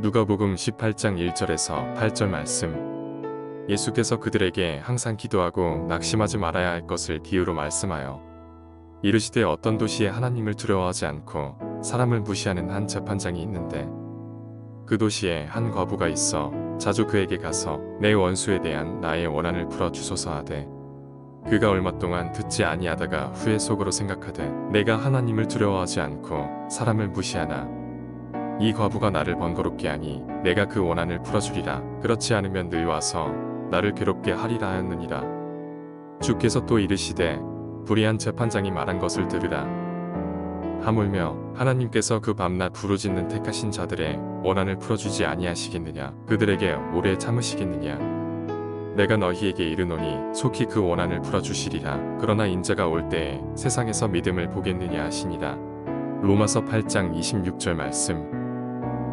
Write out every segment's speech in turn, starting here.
누가복음 18장 1절에서 8절 말씀. 예수께서 그들에게 항상 기도하고 낙심하지 말아야 할 것을 비유로 말씀하여 이르시되 어떤 도시에 하나님을 두려워하지 않고 사람을 무시하는 한 재판장이 있는데 그 도시에 한 과부가 있어 자주 그에게 가서 내 원수에 대한 나의 원한을 풀어 주소서 하되 그가 얼마 동안 듣지 아니하다가 후에 속으로 생각하되 내가 하나님을 두려워하지 않고 사람을 무시하나 이 과부가 나를 번거롭게 하니 내가 그 원한을 풀어주리라. 그렇지 않으면 늘 와서 나를 괴롭게 하리라 하였느니라. 주께서 또 이르시되 불의한 재판장이 말한 것을 들으라. 하물며 하나님께서 그 밤낮 부르짖는 택하신 자들의 원한을 풀어주지 아니하시겠느냐. 그들에게 오래 참으시겠느냐. 내가 너희에게 이르노니 속히 그 원한을 풀어주시리라. 그러나 인자가 올 때에 세상에서 믿음을 보겠느냐 하시니라. 로마서 8장 26절 말씀.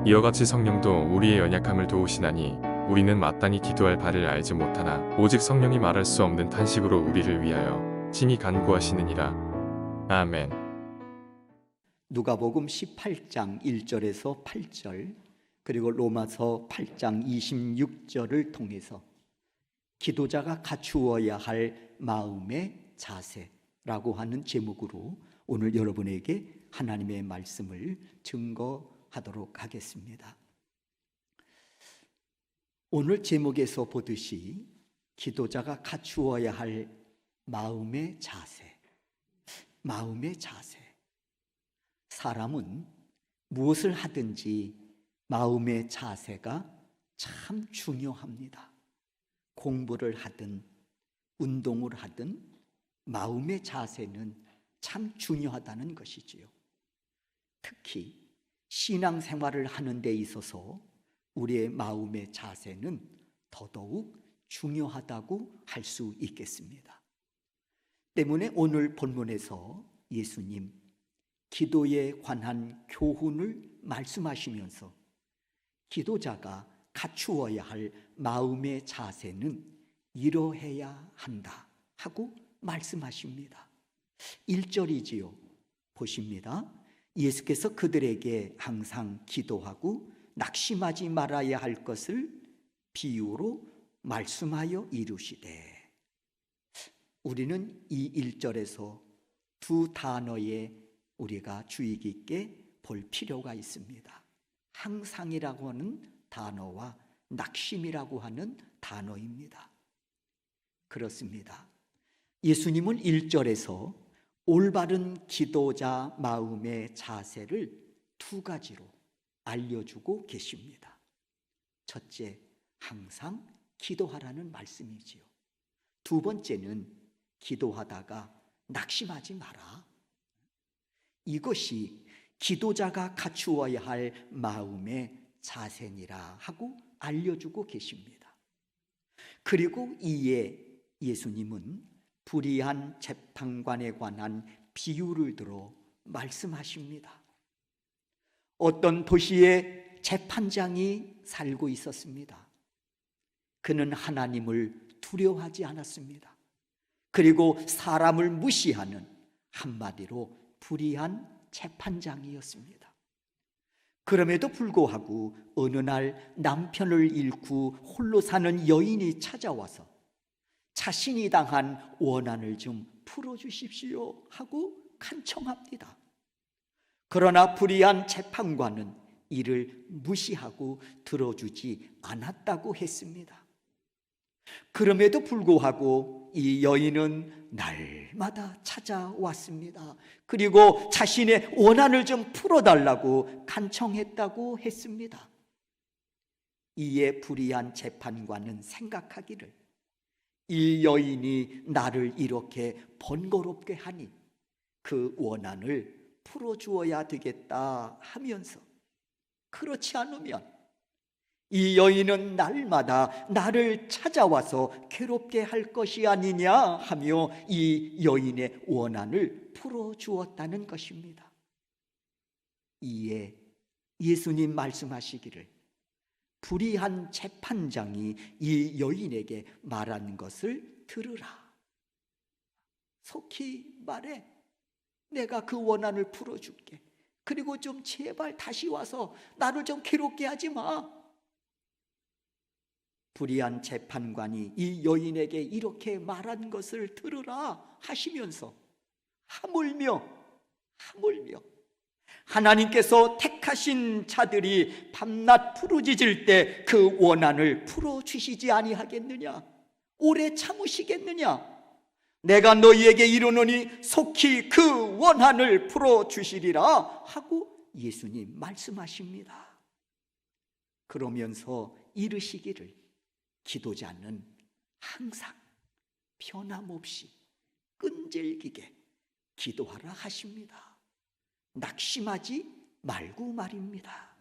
이와 같이 성령도 우리의 연약함을 도우시나니 우리는 마땅히 기도할 바를 알지 못하나 오직 성령이 말할 수 없는 탄식으로 우리를 위하여 친히 간구하시느니라. 아멘. 누가복음 18장 1절에서 8절 그리고 로마서 8장 26절을 통해서 기도자가 갖추어야 할 마음의 자세라고 하는 제목으로 오늘 여러분에게 하나님의 말씀을 증거하도록 하겠습니다. 오늘 제목에서 보듯이 기도자가 갖추어야 할 마음의 자세. 사람은 무엇을 하든지 마음의 자세가 참 중요합니다. 공부를 하든 운동을 하든 마음의 자세는 참 중요하다는 것이지요. 특히 신앙생활을 하는 데 있어서 우리의 마음의 자세는 더더욱 중요하다고 할 수 있겠습니다. 때문에 오늘 본문에서 예수님 기도에 관한 교훈을 말씀하시면서 기도자가 갖추어야 할 마음의 자세는 이러해야 한다 하고 말씀하십니다. 1절이지요. 보십니다. 예수께서 그들에게 항상 기도하고 낙심하지 말아야 할 것을 비유로 말씀하여 이루시되. 우리는 이 1절에서 두 단어에 우리가 주의 깊게 볼 필요가 있습니다. 항상이라고 하는 단어와 낙심이라고 하는 단어입니다. 그렇습니다. 예수님은 1절에서 올바른 기도자 마음의 자세를 두 가지로 알려주고 계십니다. 첫째, 항상 기도하라는 말씀이지요. 두 번째는 기도하다가 낙심하지 마라. 이것이 기도자가 갖추어야 할 마음의 자세니라 하고 알려주고 계십니다. 그리고 이에 예수님은 불의한 재판관에 관한 비유를 들어 말씀하십니다. 어떤 도시에 재판장이 살고 있었습니다. 그는 하나님을 두려워하지 않았습니다. 그리고 사람을 무시하는 한마디로 불의한 재판장이었습니다. 그럼에도 불구하고 어느 날 남편을 잃고 홀로 사는 여인이 찾아와서 자신이 당한 원한을 좀 풀어주십시오 하고 간청합니다. 그러나 불의한 재판관은 이를 무시하고 들어주지 않았다고 했습니다. 그럼에도 불구하고 이 여인은 날마다 찾아왔습니다. 그리고 자신의 원한을 좀 풀어달라고 간청했다고 했습니다. 이에 불의한 재판관은 생각하기를 이 여인이 나를 이렇게 번거롭게 하니 그 원한을 풀어주어야 되겠다 하면서 그렇지 않으면 이 여인은 날마다 나를 찾아와서 괴롭게 할 것이 아니냐 하며 이 여인의 원한을 풀어주었다는 것입니다. 이에 예수님 말씀하시기를 불의한 재판장이 이 여인에게 말한 것을 들으라. 속히 말해 내가 그 원한을 풀어줄게. 그리고 좀 제발 다시 와서 나를 좀 괴롭게 하지 마. 불의한 재판관이 이 여인에게 이렇게 말한 것을 들으라 하시면서 하물며 하나님께서 택하신 자들이 밤낮 부르짖을 때 그 원한을 풀어주시지 아니하겠느냐? 오래 참으시겠느냐? 내가 너희에게 이르노니 속히 그 원한을 풀어주시리라 하고 예수님 말씀하십니다. 그러면서 이르시기를 기도자는 항상 변함없이 끈질기게 기도하라 하십니다. 낙심하지 말고 말입니다.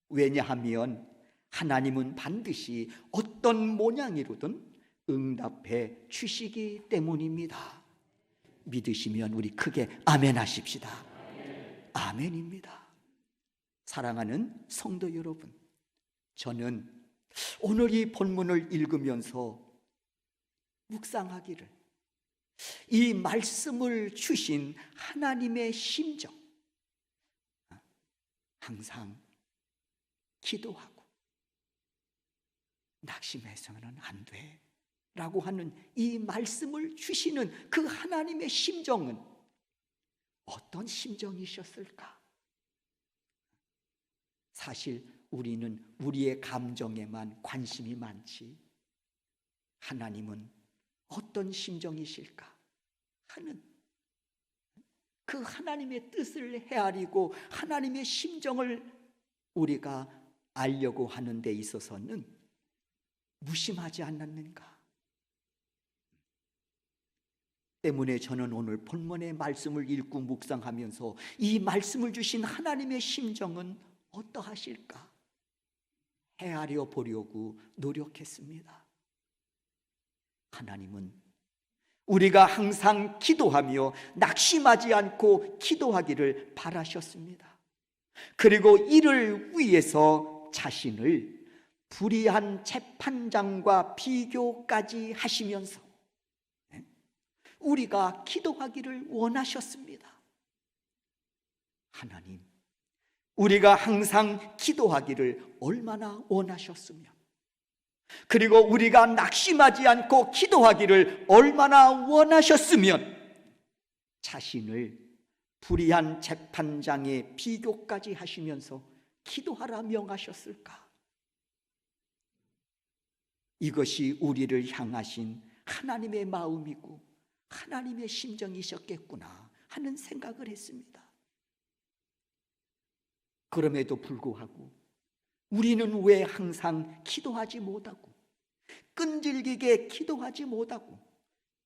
왜냐하면 하나님은 반드시 어떤 모양이로든 응답해 주시기 때문입니다. 믿으시면 우리 크게 아멘 하십시다. 아멘입니다. 사랑하는 성도 여러분, 저는 오늘 이 본문을 읽으면서 묵상하기를 이 말씀을 주신 하나님의 심정, 항상 기도하고 낙심해서는 안 돼 라고 하는 이 말씀을 주시는 그 하나님의 심정은 어떤 심정이셨을까? 사실 우리는 우리의 감정에만 관심이 많지 하나님은 어떤 심정이실까 하는 그 하나님의 뜻을 헤아리고 하나님의 심정을 우리가 알려고 하는 데 있어서는 무심하지 않았는가? 때문에 저는 오늘 본문의 말씀을 읽고 묵상하면서 이 말씀을 주신 하나님의 심정은 어떠하실까? 헤아려 보려고 노력했습니다. 하나님은 우리가 항상 기도하며 낙심하지 않고 기도하기를 바라셨습니다. 그리고 이를 위해서 자신을 불의한 재판장과 비교까지 하시면서 우리가 기도하기를 원하셨습니다. 하나님, 우리가 항상 기도하기를 얼마나 원하셨으며 그리고 우리가 낙심하지 않고 기도하기를 얼마나 원하셨으면 자신을 불의한 재판장의 비교까지 하시면서 기도하라 명하셨을까? 이것이 우리를 향하신 하나님의 마음이고 하나님의 심정이셨겠구나 하는 생각을 했습니다. 그럼에도 불구하고 우리는 왜 항상 기도하지 못하고 끈질기게 기도하지 못하고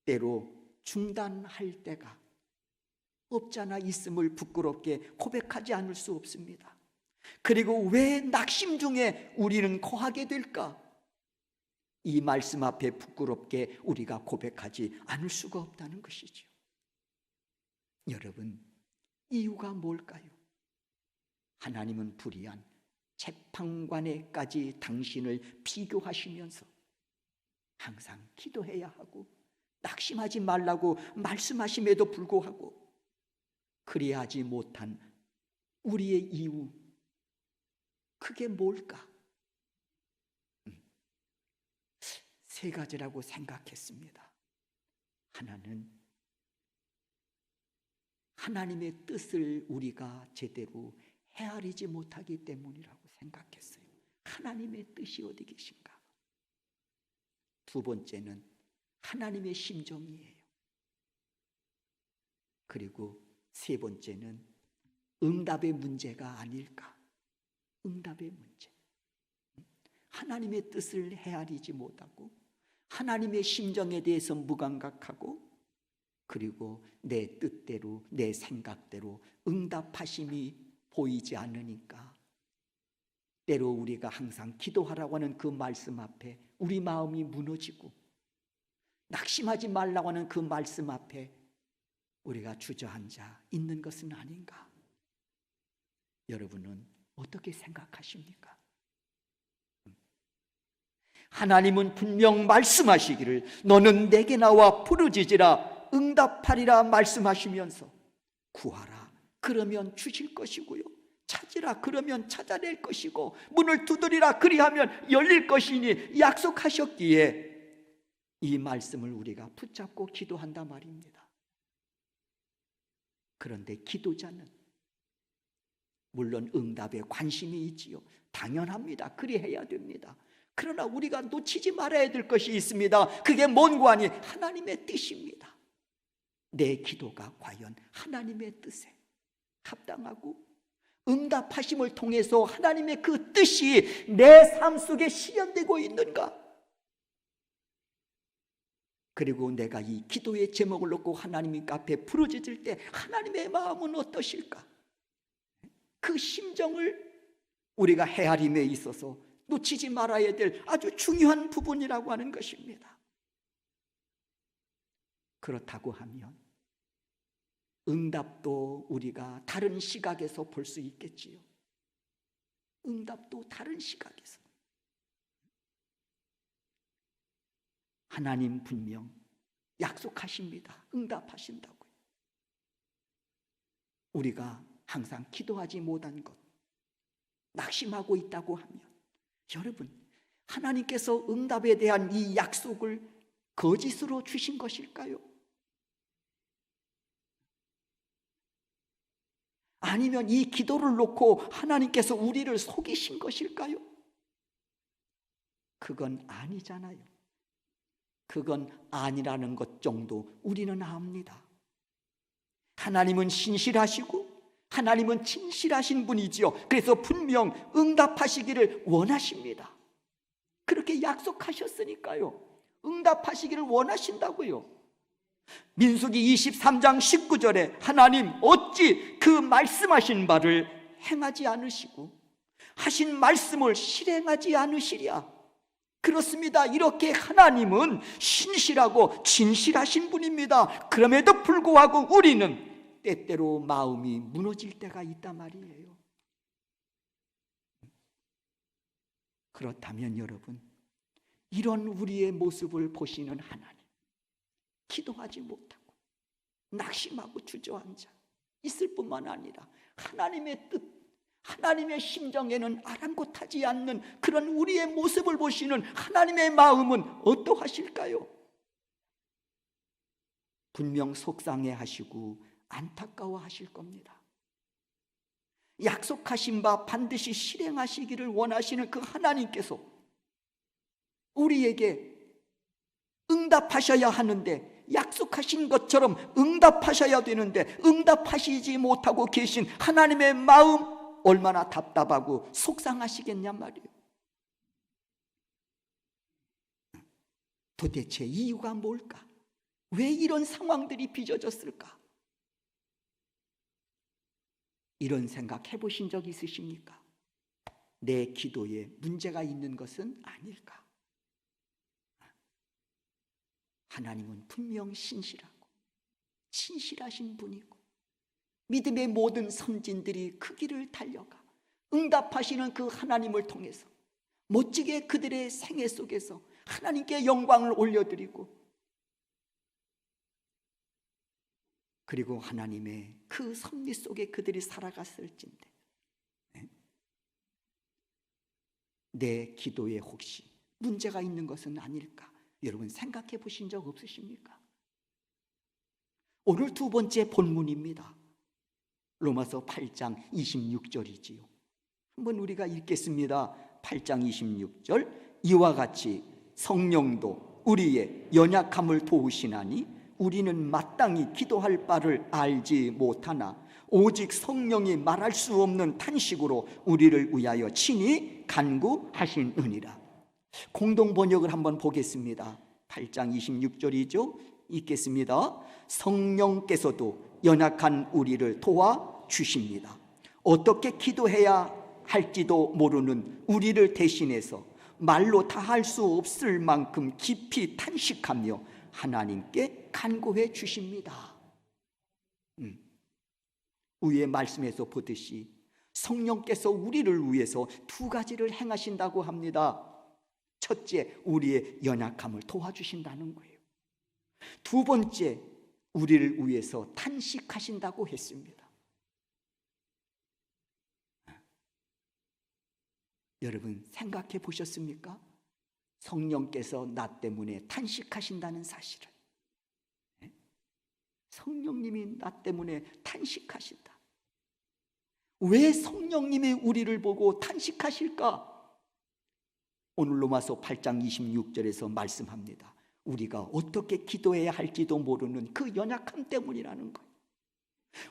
때로 중단할 때가 없잖아 있음을 부끄럽게 고백하지 않을 수 없습니다. 그리고 왜 낙심 중에 우리는 거하게 될까? 이 말씀 앞에 부끄럽게 우리가 고백하지 않을 수가 없다는 것이죠. 여러분, 이유가 뭘까요? 하나님은 불의한 재판관에까지 당신을 비교하시면서 항상 기도해야 하고 낙심하지 말라고 말씀하심에도 불구하고 그리하지 못한 우리의 이유, 그게 뭘까? 세 가지라고 생각했습니다. 하나는 하나님의 뜻을 우리가 제대로 헤아리지 못하기 때문이라고 생각했어요. 하나님의 뜻이 어디 계신가? 두 번째는 하나님의 심정이에요. 그리고 세 번째는 응답의 문제가 아닐까? 응답의 문제. 하나님의 뜻을 헤아리지 못하고 하나님의 심정에 대해서 무감각하고 그리고 내 뜻대로 내 생각대로 응답하심이 보이지 않으니까 때로 우리가 항상 기도하라고 하는 그 말씀 앞에 우리 마음이 무너지고 낙심하지 말라고 하는 그 말씀 앞에 우리가 주저앉아 있는 것은 아닌가? 여러분은 어떻게 생각하십니까? 하나님은 분명 말씀하시기를 너는 내게 나와 부르짖으라 응답하리라 말씀하시면서 구하라 그러면 주실 것이고요. 찾으라 그러면 찾아낼 것이고 문을 두드리라 그리하면 열릴 것이니 약속하셨기에 이 말씀을 우리가 붙잡고 기도한단 말입니다. 그런데 기도자는 물론 응답에 관심이 있지요. 당연합니다. 그리해야 됩니다. 그러나 우리가 놓치지 말아야 될 것이 있습니다. 그게 뭔고 하니 하나님의 뜻입니다. 내 기도가 과연 하나님의 뜻에 합당하고 응답하심을 통해서 하나님의 그 뜻이 내 삶 속에 실현되고 있는가? 그리고 내가 이 기도의 제목을 놓고 하나님 앞에 부르짖을 때 하나님의 마음은 어떠실까? 그 심정을 우리가 헤아림에 있어서 놓치지 말아야 될 아주 중요한 부분이라고 하는 것입니다. 그렇다고 하면 응답도 우리가 다른 시각에서 볼 수 있겠지요. 응답도 다른 시각에서. 하나님 분명 약속하십니다. 응답하신다고요. 우리가 항상 기도하지 못한 것, 낙심하고 있다고 하면 여러분, 하나님께서 응답에 대한 이 약속을 거짓으로 주신 것일까요? 아니면 이 기도를 놓고 하나님께서 우리를 속이신 것일까요? 그건 아니잖아요. 그건 아니라는 것 정도 우리는 압니다. 하나님은 신실하시고 하나님은 진실하신 분이지요. 그래서 분명 응답하시기를 원하십니다. 그렇게 약속하셨으니까요. 응답하시기를 원하신다고요. 민수기 23장 19절에 하나님 어찌 그 말씀하신 바를 행하지 않으시고 하신 말씀을 실행하지 않으시랴. 그렇습니다. 이렇게 하나님은 신실하고 진실하신 분입니다. 그럼에도 불구하고 우리는 때때로 마음이 무너질 때가 있단 말이에요. 그렇다면 여러분, 이런 우리의 모습을 보시는 하나님, 기도하지 못하고 낙심하고 주저앉아 있을 뿐만 아니라 하나님의 뜻, 하나님의 심정에는 아랑곳하지 않는 그런 우리의 모습을 보시는 하나님의 마음은 어떠하실까요? 분명 속상해하시고 안타까워하실 겁니다. 약속하신 바 반드시 실행하시기를 원하시는 그 하나님께서 우리에게 응답하셔야 하는데, 약속하신 것처럼 응답하셔야 되는데 응답하시지 못하고 계신 하나님의 마음, 얼마나 답답하고 속상하시겠냔 말이에요. 도대체 이유가 뭘까? 왜 이런 상황들이 빚어졌을까? 이런 생각 해보신 적 있으십니까? 내 기도에 문제가 있는 것은 아닐까? 하나님은 분명 신실하고 진실하신 분이고 믿음의 모든 선진들이 그 길을 달려가 응답하시는 그 하나님을 통해서 멋지게 그들의 생애 속에서 하나님께 영광을 올려드리고, 그리고 하나님의 그 섭리 속에 그들이 살아갔을진데 내 기도에 혹시 문제가 있는 것은 아닐까? 여러분 생각해 보신 적 없으십니까? 오늘 두 번째 본문입니다. 로마서 8장 26절이지요. 한번 우리가 읽겠습니다. 8장 26절, 이와 같이 성령도 우리의 연약함을 도우시나니 우리는 마땅히 기도할 바를 알지 못하나 오직 성령이 말할 수 없는 탄식으로 우리를 위하여 친히 간구하시느니라. 공동 번역을 한번 보겠습니다. 8장 26절이죠. 읽겠습니다. 성령께서도 연약한 우리를 도와주십니다. 어떻게 기도해야 할지도 모르는 우리를 대신해서 말로 다 할 수 없을 만큼 깊이 탄식하며 하나님께 간구해 주십니다. 위의 말씀에서 보듯이 성령께서 우리를 위해서 두 가지를 행하신다고 합니다. 첫째, 우리의 연약함을 도와주신다는 거예요. 두 번째, 우리를 위해서 탄식하신다고 했습니다. 여러분 생각해 보셨습니까? 성령께서 나 때문에 탄식하신다는 사실을. 성령님이 나 때문에 탄식하신다. 왜 성령님이 우리를 보고 탄식하실까? 오늘 로마서 8장 26절에서 말씀합니다. 우리가 어떻게 기도해야 할지도 모르는 그 연약함 때문이라는 거예요.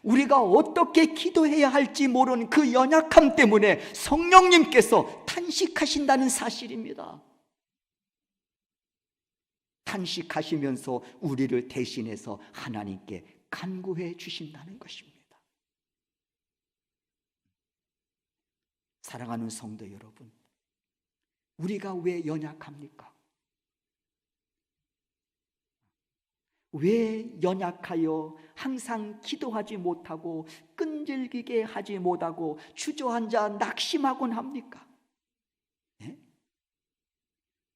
우리가 어떻게 기도해야 할지 모르는 그 연약함 때문에 성령님께서 탄식하신다는 사실입니다. 탄식하시면서 우리를 대신해서 하나님께 간구해 주신다는 것입니다. 사랑하는 성도 여러분, 우리가 왜 연약합니까? 왜 연약하여 항상 기도하지 못하고 끈질기게 하지 못하고 주저앉아 낙심하곤 합니까? 네?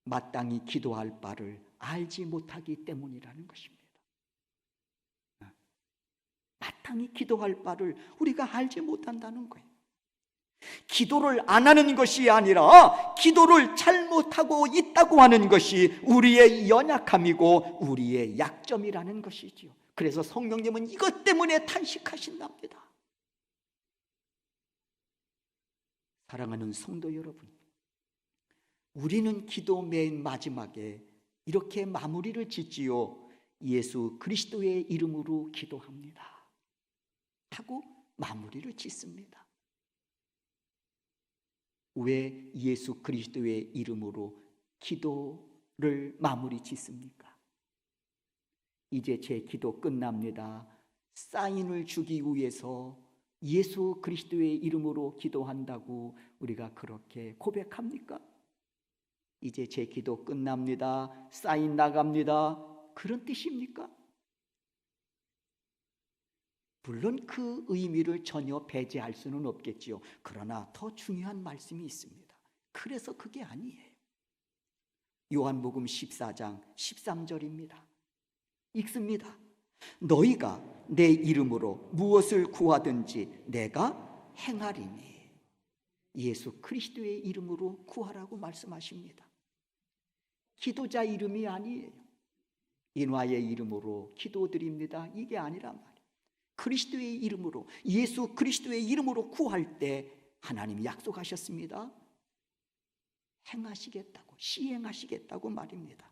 마땅히 기도할 바를 알지 못하기 때문이라는 것입니다. 마땅히 기도할 바를 우리가 알지 못한다는 거예요. 기도를 안 하는 것이 아니라 기도를 잘못하고 있다고 하는 것이 우리의 연약함이고 우리의 약점이라는 것이지요. 그래서 성령님은 이것 때문에 탄식하신답니다. 사랑하는 성도 여러분, 우리는 기도 맨 마지막에 이렇게 마무리를 짓지요. 예수 그리스도의 이름으로 기도합니다 하고 마무리를 짓습니다. 왜 예수 그리스도의 이름으로 기도를 마무리 짓습니까? 이제 제 기도 끝납니다. 사인을 주기 위해서 예수 그리스도의 이름으로 기도한다고 우리가 그렇게 고백합니까? 이제 제 기도 끝납니다. 사인 나갑니다. 그런 뜻입니까? 물론 그 의미를 전혀 배제할 수는 없겠지요. 그러나 더 중요한 말씀이 있습니다. 그래서 그게 아니에요. 요한복음 14장 13절입니다. 읽습니다. 너희가 내 이름으로 무엇을 구하든지 내가 행하리니. 예수 그리스도의 이름으로 구하라고 말씀하십니다. 기도자 이름이 아니에요. 인화의 이름으로 기도드립니다. 이게 아니란 말이에요. 그리스도의 이름으로, 예수 그리스도의 이름으로 구할 때 하나님이 약속하셨습니다. 행하시겠다고, 시행하시겠다고 말입니다.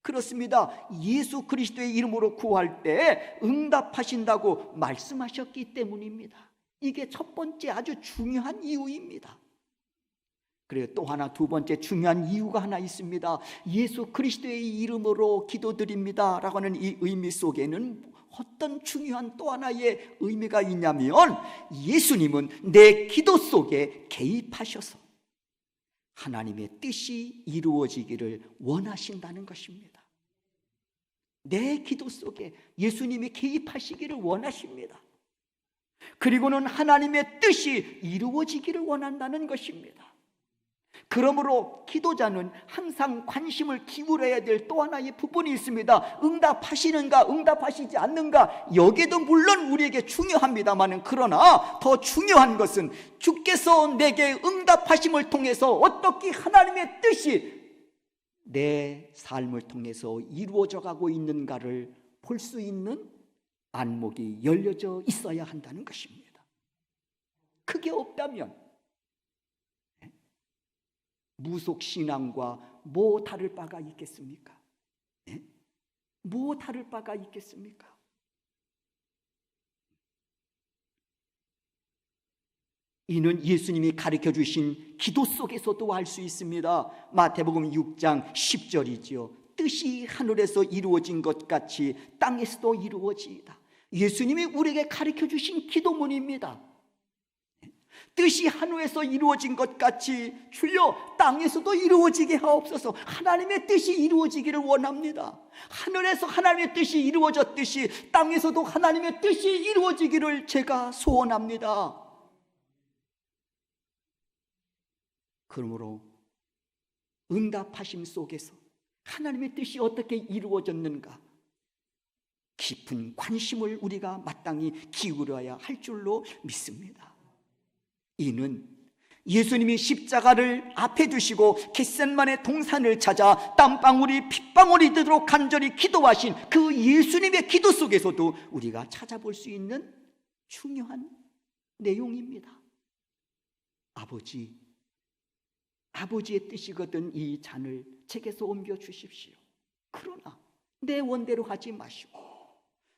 그렇습니다. 예수 그리스도의 이름으로 구할 때 응답하신다고 말씀하셨기 때문입니다. 이게 첫 번째 아주 중요한 이유입니다. 그리고 또 하나, 두 번째 중요한 이유가 하나 있습니다. 예수 그리스도의 이름으로 기도드립니다 라고 하는 이 의미 속에는 어떤 중요한 또 하나의 의미가 있냐면, 예수님은 내 기도 속에 개입하셔서 하나님의 뜻이 이루어지기를 원하신다는 것입니다. 내 기도 속에 예수님이 개입하시기를 원하십니다. 그리고는 하나님의 뜻이 이루어지기를 원한다는 것입니다. 그러므로 기도자는 항상 관심을 기울여야 될 또 하나의 부분이 있습니다. 응답하시는가 응답하시지 않는가, 여기도 물론 우리에게 중요합니다만, 그러나 더 중요한 것은 주께서 내게 응답하심을 통해서 어떻게 하나님의 뜻이 내 삶을 통해서 이루어져 가고 있는가를 볼 수 있는 안목이 열려져 있어야 한다는 것입니다. 그게 없다면 무속신앙과 뭐 다를 바가 있겠습니까? 네? 뭐 다를 바가 있겠습니까? 이는 예수님이 가르쳐 주신 기도 속에서도 알 수 있습니다. 마태복음 6장 10절이지요. 뜻이 하늘에서 이루어진 것 같이 땅에서도 이루어지이다. 예수님이 우리에게 가르쳐 주신 기도문입니다. 뜻이 하늘에서 이루어진 것 같이 주여 땅에서도 이루어지게 하옵소서. 하나님의 뜻이 이루어지기를 원합니다. 하늘에서 하나님의 뜻이 이루어졌듯이 땅에서도 하나님의 뜻이 이루어지기를 제가 소원합니다. 그러므로 응답하심 속에서 하나님의 뜻이 어떻게 이루어졌는가 깊은 관심을 우리가 마땅히 기울여야 할 줄로 믿습니다. 이는 예수님이 십자가를 앞에 두시고 겟셋만의 동산을 찾아 땀방울이 핏방울이 되도록 간절히 기도하신 그 예수님의 기도 속에서도 우리가 찾아볼 수 있는 중요한 내용입니다. 아버지의 뜻이거든 이 잔을 제게서 옮겨 주십시오. 그러나 내 원대로 하지 마시고,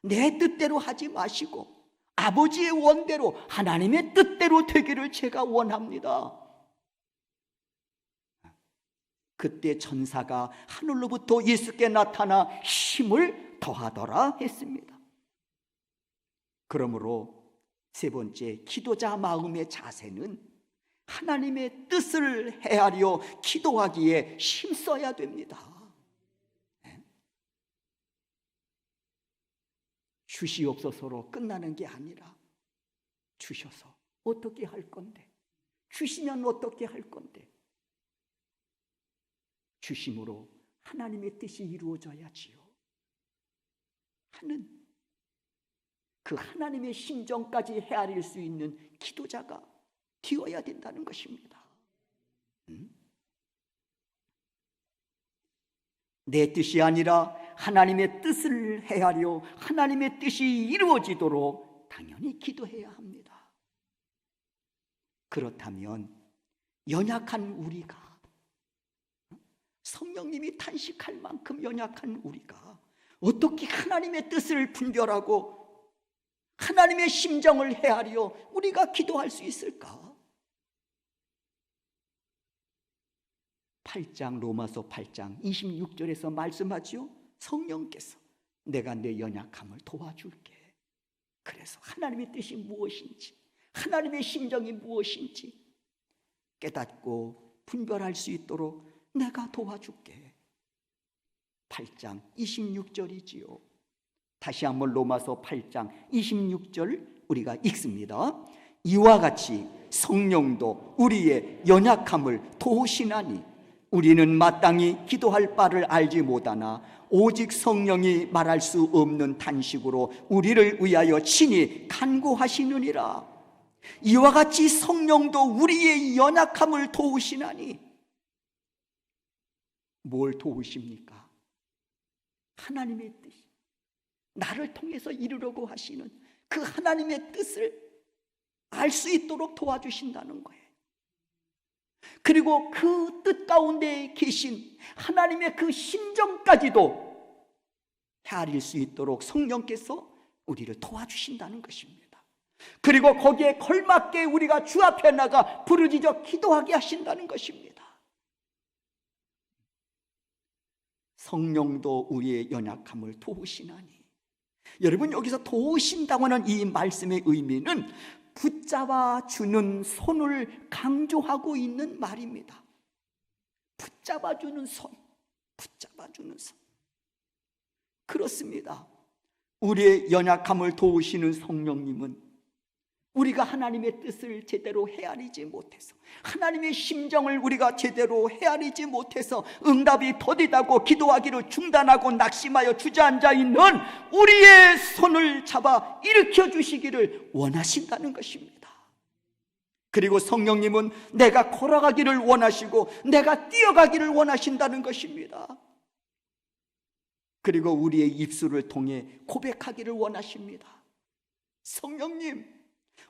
내 뜻대로 하지 마시고, 아버지의 원대로, 하나님의 뜻대로 되기를 제가 원합니다. 그때 천사가 하늘로부터 예수께 나타나 힘을 더하더라 했습니다. 그러므로 세 번째, 기도자 마음의 자세는 하나님의 뜻을 헤아려 기도하기에 힘써야 됩니다. 주시옵소서로 끝나는 게 아니라, 주셔서 어떻게 할 건데, 주시면 어떻게 할 건데, 주심으로 하나님의 뜻이 이루어져야지요 하는 그 하나님의 심정까지 헤아릴 수 있는 기도자가 되어야 된다는 것입니다. 내 뜻이 아니라 하나님의 뜻을 헤아려 하나님의 뜻이 이루어지도록 당연히 기도해야 합니다. 그렇다면 연약한 우리가, 성령님이 탄식할 만큼 연약한 우리가 어떻게 하나님의 뜻을 분별하고 하나님의 심정을 헤아려 우리가 기도할 수 있을까? 8장, 로마서 8장 26절에서 말씀하지요. 성령께서 내가 내 연약함을 도와줄게. 그래서 하나님의 뜻이 무엇인지, 하나님의 심정이 무엇인지 깨닫고 분별할 수 있도록 내가 도와줄게. 8장 26절이지요. 다시 한번 로마서 8장 26절 우리가 읽습니다. 이와 같이 성령도 우리의 연약함을 도우시나니 우리는 마땅히 기도할 바를 알지 못하나 오직 성령이 말할 수 없는 탄식으로 우리를 위하여 친히 간구하시느니라. 이와 같이 성령도 우리의 연약함을 도우시나니, 뭘 도우십니까? 하나님의 뜻, 나를 통해서 이루려고 하시는 그 하나님의 뜻을 알 수 있도록 도와주신다는 거예요. 그리고 그 뜻 가운데 계신 하나님의 그 심정까지도 헤아릴 수 있도록 성령께서 우리를 도와주신다는 것입니다. 그리고 거기에 걸맞게 우리가 주 앞에 나가 부르짖어 기도하게 하신다는 것입니다. 성령도 우리의 연약함을 도우시나니, 여러분, 여기서 도우신다고 하는 이 말씀의 의미는 붙잡아 주는 손을 강조하고 있는 말입니다. 붙잡아 주는 손, 붙잡아 주는 손. 그렇습니다. 우리의 연약함을 도우시는 성령님은 우리가 하나님의 뜻을 제대로 헤아리지 못해서, 하나님의 심정을 우리가 제대로 헤아리지 못해서 응답이 더디다고 기도하기를 중단하고 낙심하여 주저앉아 있는 우리의 손을 잡아 일으켜 주시기를 원하신다는 것입니다. 그리고 성령님은 내가 걸어가기를 원하시고 내가 뛰어가기를 원하신다는 것입니다. 그리고 우리의 입술을 통해 고백하기를 원하십니다. 성령님,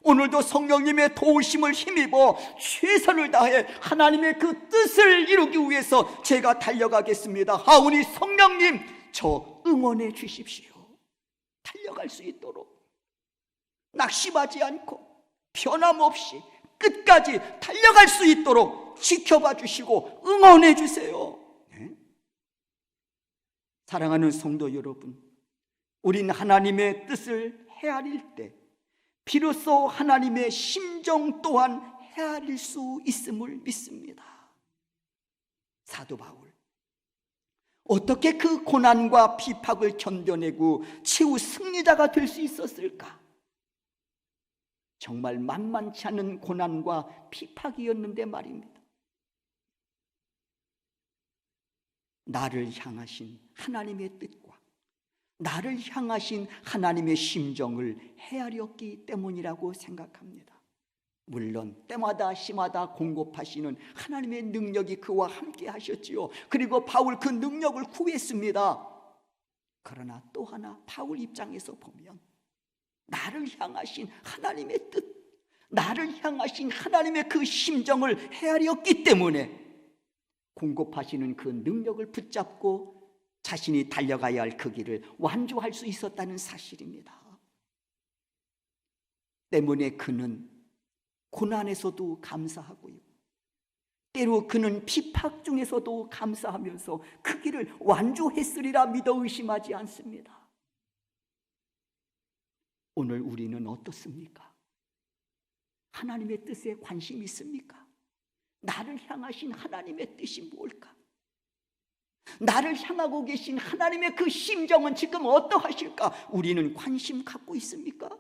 오늘도 성령님의 도우심을 힘입어 최선을 다해 하나님의 그 뜻을 이루기 위해서 제가 달려가겠습니다. 하오니 성령님, 저 응원해 주십시오. 달려갈 수 있도록 낙심하지 않고 변함없이 끝까지 달려갈 수 있도록 지켜봐 주시고 응원해 주세요. 네? 사랑하는 성도 여러분, 우린 하나님의 뜻을 헤아릴 때 비로소 하나님의 심정 또한 헤아릴 수 있음을 믿습니다. 사도 바울, 어떻게 그 고난과 비박을 견뎌내고 최후 승리자가 될 수 있었을까? 정말 만만치 않은 고난과 비박이었는데 말입니다. 나를 향하신 하나님의 뜻과 나를 향하신 하나님의 심정을 헤아렸기 때문이라고 생각합니다. 물론 때마다 시마다 공급하시는 하나님의 능력이 그와 함께 하셨지요. 그리고 바울 그 능력을 구했습니다. 그러나 또 하나 바울 입장에서 보면 나를 향하신 하나님의 뜻, 나를 향하신 하나님의 그 심정을 헤아렸기 때문에 공급하시는 그 능력을 붙잡고 자신이 달려가야 할 그 길을 완주할 수 있었다는 사실입니다. 때문에 그는 고난에서도 감사하고요, 때로 그는 비팍 중에서도 감사하면서 그 길을 완주했으리라 믿어 의심하지 않습니다. 오늘 우리는 어떻습니까? 하나님의 뜻에 관심이 있습니까? 나를 향하신 하나님의 뜻이 뭘까? 나를 향하고 계신 하나님의 그 심정은 지금 어떠하실까? 우리는 관심 갖고 있습니까?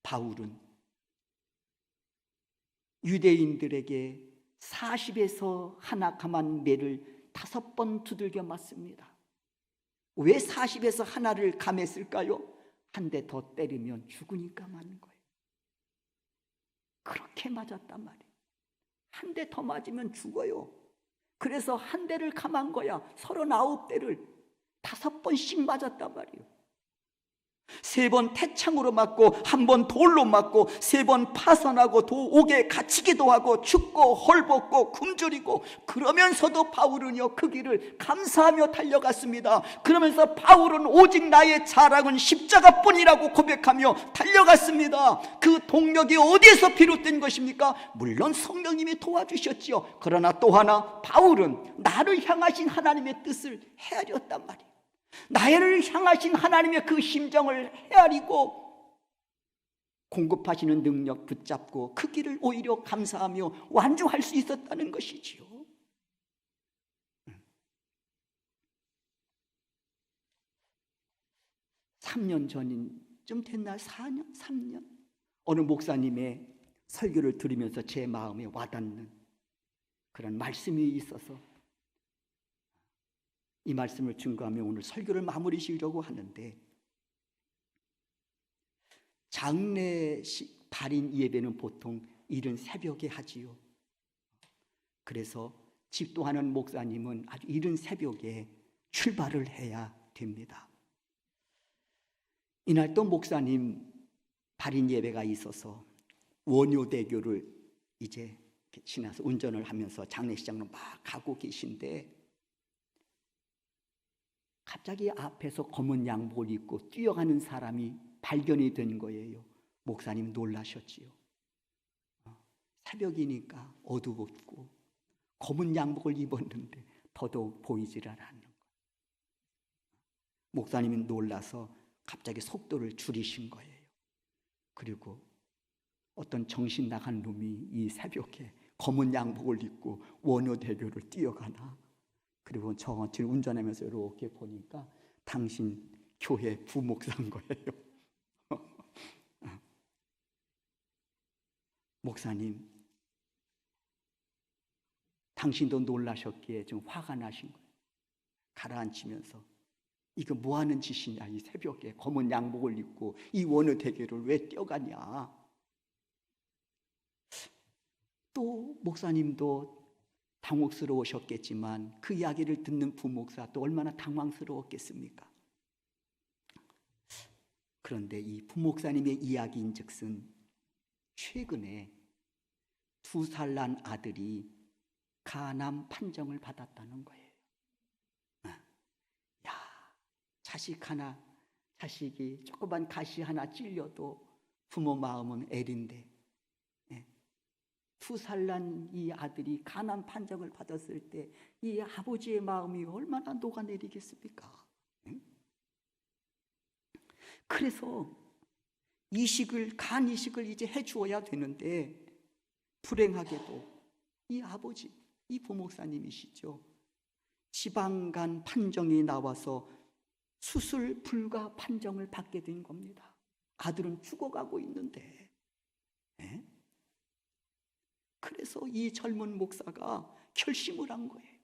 바울은 유대인들에게 40에서 하나 감한 매를 5번 두들겨 맞습니다. 왜 40에서 하나를 감했을까요? 한 대 더 때리면 죽으니까 맞는 거예요. 그렇게 맞았단 말이에요. 한 대 더 맞으면 죽어요. 그래서 한 대를 감한 거야. 39대를 5번씩 맞았단 말이에요. 3번 태창으로 맞고 1번 돌로 맞고 3번 파선하고 옥에 갇히기도 하고 춥고 헐벗고 굶주리고, 그러면서도 바울은요 그 길을 감사하며 달려갔습니다. 그러면서 바울은 오직 나의 자랑은 십자가뿐이라고 고백하며 달려갔습니다. 그 동력이 어디에서 비롯된 것입니까? 물론 성령님이 도와주셨지요. 그러나 또 하나 바울은 나를 향하신 하나님의 뜻을 헤아렸단 말이에요. 나를 향하신 하나님의 그 심정을 헤아리고 공급하시는 능력 붙잡고 그 길을 오히려 감사하며 완주할 수 있었다는 것이지요. 3년 전쯤 됐나? 4년? 3년? 어느 목사님의 설교를 들으면서 제 마음에 와닿는 그런 말씀이 있어서 이 말씀을 증거하며 오늘 설교를 마무리 지으려고 하는데, 장례식 발인 예배는 보통 이른 새벽에 하지요. 그래서 집도하는 목사님은 아주 이른 새벽에 출발을 해야 됩니다. 이날 또 목사님 발인 예배가 있어서 원효대교를 이제 지나서 운전을 하면서 장례식장으로 막 가고 계신데, 갑자기 앞에서 검은 양복을 입고 뛰어가는 사람이 발견이 된 거예요. 목사님 놀라셨지요. 새벽이니까 어두웠고 검은 양복을 입었는데 더더욱 보이지를 않는 거예요. 목사님이 놀라서 갑자기 속도를 줄이신 거예요. 그리고 어떤 정신 나간 놈이 이 새벽에 검은 양복을 입고 원효대교를 뛰어가나, 그리고 저 지금 운전하면서 이렇게 보니까 당신 교회 부목사인 거예요. 목사님, 당신도 놀라셨기에 좀 화가 나신 거예요. 가라앉히면서 이거 뭐 하는 짓이냐, 이 새벽에 검은 양복을 입고 이 원효대교를 왜 뛰어가냐. 또 목사님도 당혹스러우셨겠지만 그 이야기를 듣는 부목사 또 얼마나 당황스러웠겠습니까? 그런데 이 부목사님의 이야기인즉슨 최근에 2살 난 아들이 간암 판정을 받았다는 거예요. 야, 자식이 조그만 가시 하나 찔려도 부모 마음은 애린데, 2살 난 이 아들이 간암 판정을 받았을 때 이 아버지의 마음이 얼마나 녹아내리겠습니까? 그래서 간 이식을 이제 해주어야 되는데, 불행하게도 이 아버지, 이 부목사님이시죠, 지방간 판정이 나와서 수술 불가 판정을 받게 된 겁니다. 아들은 죽어가고 있는데. 그래서 이 젊은 목사가 결심을 한 거예요.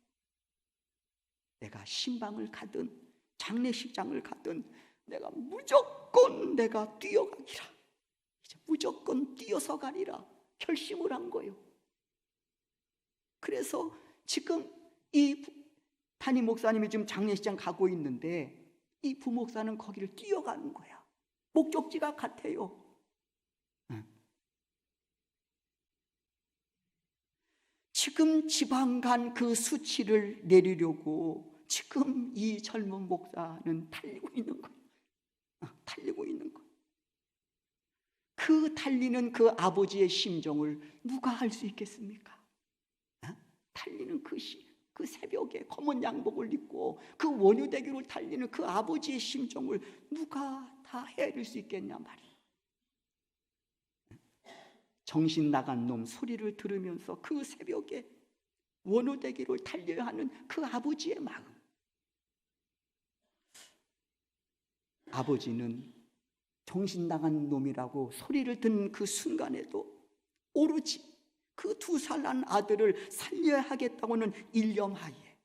내가 신방을 가든 장례식장을 가든 내가 무조건 내가 뛰어가기라. 이제 무조건 뛰어서 가리라 결심을 한 거예요. 그래서 지금 이 담임 목사님이 지금 장례식장 가고 있는데 이 부목사는 거기를 뛰어가는 거야. 목적지가 같아요. 지금 지방간 그 수치를 내리려고 지금 이 젊은 목사는 달리고 있는 거예요. 달리고 있는 거예요. 그 달리는 그 아버지의 심정을 누가 알 수 있겠습니까? 달리는 그 새벽에 검은 양복을 입고 그 원효대교를 달리는 그 아버지의 심정을 누가 다 헤아릴 수 있겠냐 말이에요. 정신 나간 놈 소리를 들으면서 그 새벽에 원효대교를 달려야 하는 그 아버지의 마음. 아버지는 정신 나간 놈이라고 소리를 듣는 그 순간에도 오로지 그 2살 난 아들을 살려야 하겠다고는 일념하에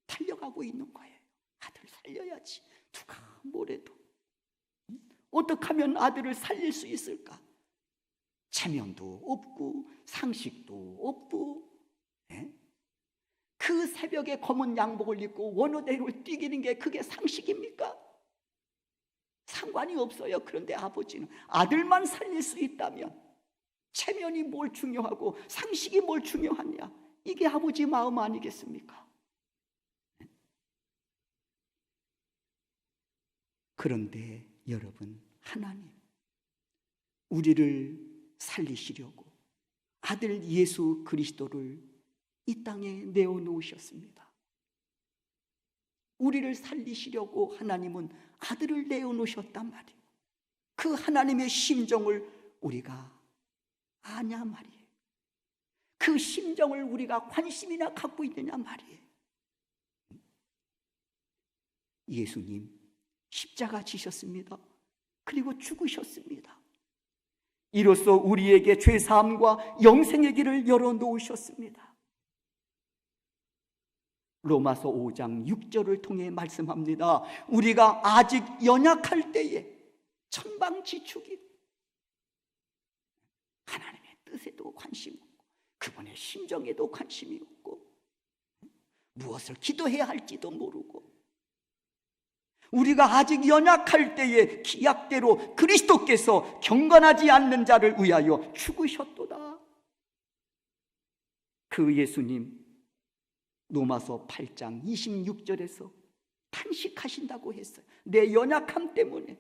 달려가고 있는 거예요. 아들 살려야지. 누가 뭐래도. 어떻게 하면 아들을 살릴 수 있을까? 체면도 없고 상식도 없고. 그 새벽에 검은 양복을 입고 원효대교를 뛰기는 게 그게 상식입니까? 상관이 없어요. 그런데 아버지는 아들만 살릴 수 있다면 체면이 뭘 중요하고 상식이 뭘 중요하냐, 이게 아버지 마음 아니겠습니까? 그런데 여러분, 하나님 우리를 살리시려고 아들 예수 그리스도를 이 땅에 내어놓으셨습니다. 우리를 살리시려고 하나님은 아들을 내어놓으셨단 말이에요. 그 하나님의 심정을 우리가 아냐 말이에요. 그 심정을 우리가 관심이나 갖고 있느냐 말이에요. 예수님 십자가 지셨습니다. 그리고 죽으셨습니다. 이로써 우리에게 죄사함과 영생의 길을 열어놓으셨습니다. 로마서 5장 6절을 통해 말씀합니다. 우리가 아직 연약할 때에 천방지축이 하나님의 뜻에도 관심 없고 그분의 심정에도 관심이 없고 무엇을 기도해야 할지도 모르고 우리가 아직 연약할 때에 기약대로 그리스도께서 경건하지 않는 자를 위하여 죽으셨도다. 그 예수님 로마서 8장 26절에서 탄식하신다고 했어요. 내 연약함 때문에.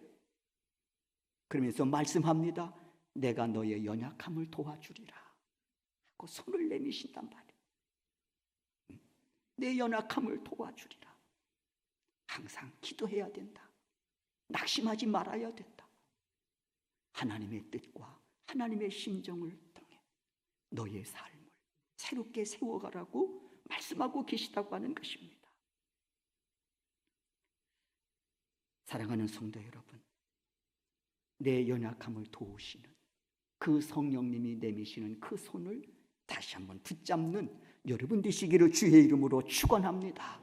그러면서 말씀합니다. 내가 너의 연약함을 도와주리라 하고 손을 내미신단 말이에요. 내 연약함을 도와주리라. 항상 기도해야 된다. 낙심하지 말아야 된다. 하나님의 뜻과 하나님의 심정을 통해 너의 삶을 새롭게 세워가라고 말씀하고 계시다고 하는 것입니다. 사랑하는 성도 여러분, 내 연약함을 도우시는 그 성령님이 내미시는 그 손을 다시 한번 붙잡는 여러분 되시기를 주의 이름으로 축원합니다.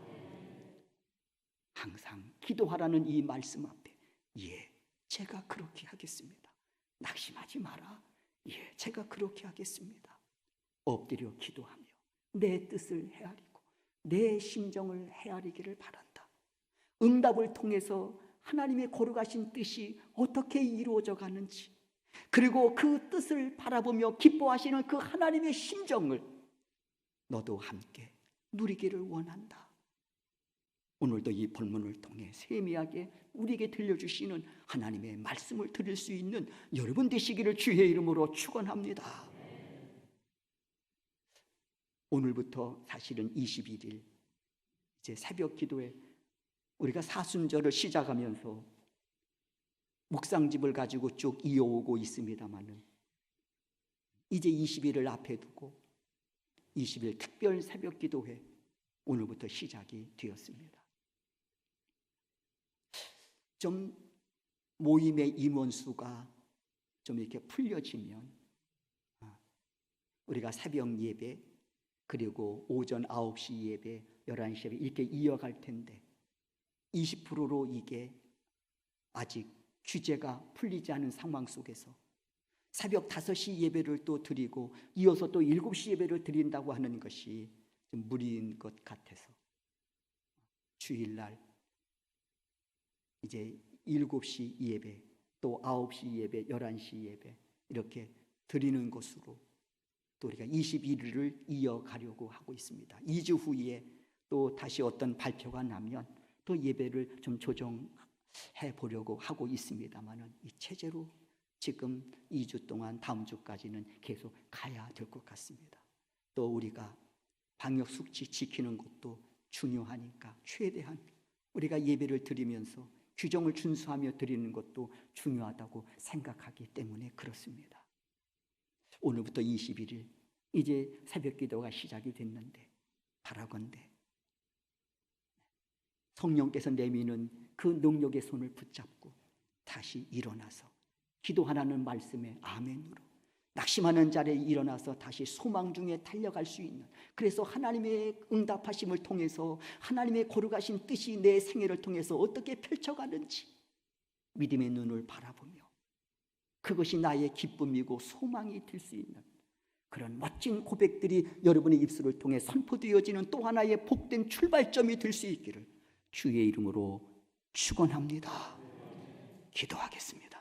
항상 기도하라는 이 말씀 앞에 예, 제가 그렇게 하겠습니다. 낙심하지 마라. 예, 제가 그렇게 하겠습니다. 엎드려 기도하며 내 뜻을 헤아리고 내 심정을 헤아리기를 바란다. 응답을 통해서 하나님의 거룩하신 뜻이 어떻게 이루어져 가는지, 그리고 그 뜻을 바라보며 기뻐하시는 그 하나님의 심정을 너도 함께 누리기를 원한다. 오늘도 이 본문을 통해 세미하게 우리에게 들려주시는 하나님의 말씀을 들을 수 있는 여러분 되시기를 주의 이름으로 축원합니다. 오늘부터 사실은 21일 이제 새벽 기도에 우리가 사순절을 시작하면서 묵상집을 가지고 쭉 이어오고 있습니다만은 이제 20일을 앞에 두고 20일 특별 새벽 기도회 오늘부터 시작이 되었습니다. 좀 모임의 임원수가 좀 이렇게 풀려지면 우리가 새벽 예배 그리고 오전 9시 예배, 11시 예배 이렇게 이어갈 텐데 20%로 이게 아직 규제가 풀리지 않은 상황 속에서 새벽 5시 예배를 또 드리고 이어서 또 7시 예배를 드린다고 하는 것이 좀 무리인 것 같아서 주일날 이제 7시 예배, 또 9시 예배, 11시 예배 이렇게 드리는 것으로 또 우리가 21일을 이어가려고 하고 있습니다. 2주 후에 또 다시 어떤 발표가 나면 또 예배를 좀 조정해 보려고 하고 있습니다만은 이 체제로 지금 2주 동안 다음 주까지는 계속 가야 될 것 같습니다. 또 우리가 방역 수치 지키는 것도 중요하니까 최대한 우리가 예배를 드리면서 규정을 준수하며 드리는 것도 중요하다고 생각하기 때문에 그렇습니다. 오늘부터 21일 이제 새벽 기도가 시작이 됐는데 바라건대 성령께서 내미는 그 능력의 손을 붙잡고 다시 일어나서 기도하라는 말씀에 아멘으로 낙심하는 자리에 일어나서 다시 소망 중에 달려갈 수 있는, 그래서 하나님의 응답하심을 통해서 하나님의 거룩하신 뜻이 내 생애를 통해서 어떻게 펼쳐가는지 믿음의 눈을 바라보며 그것이 나의 기쁨이고 소망이 될 수 있는 그런 멋진 고백들이 여러분의 입술을 통해 선포되어지는 또 하나의 복된 출발점이 될 수 있기를 주의 이름으로 축원합니다. 기도하겠습니다.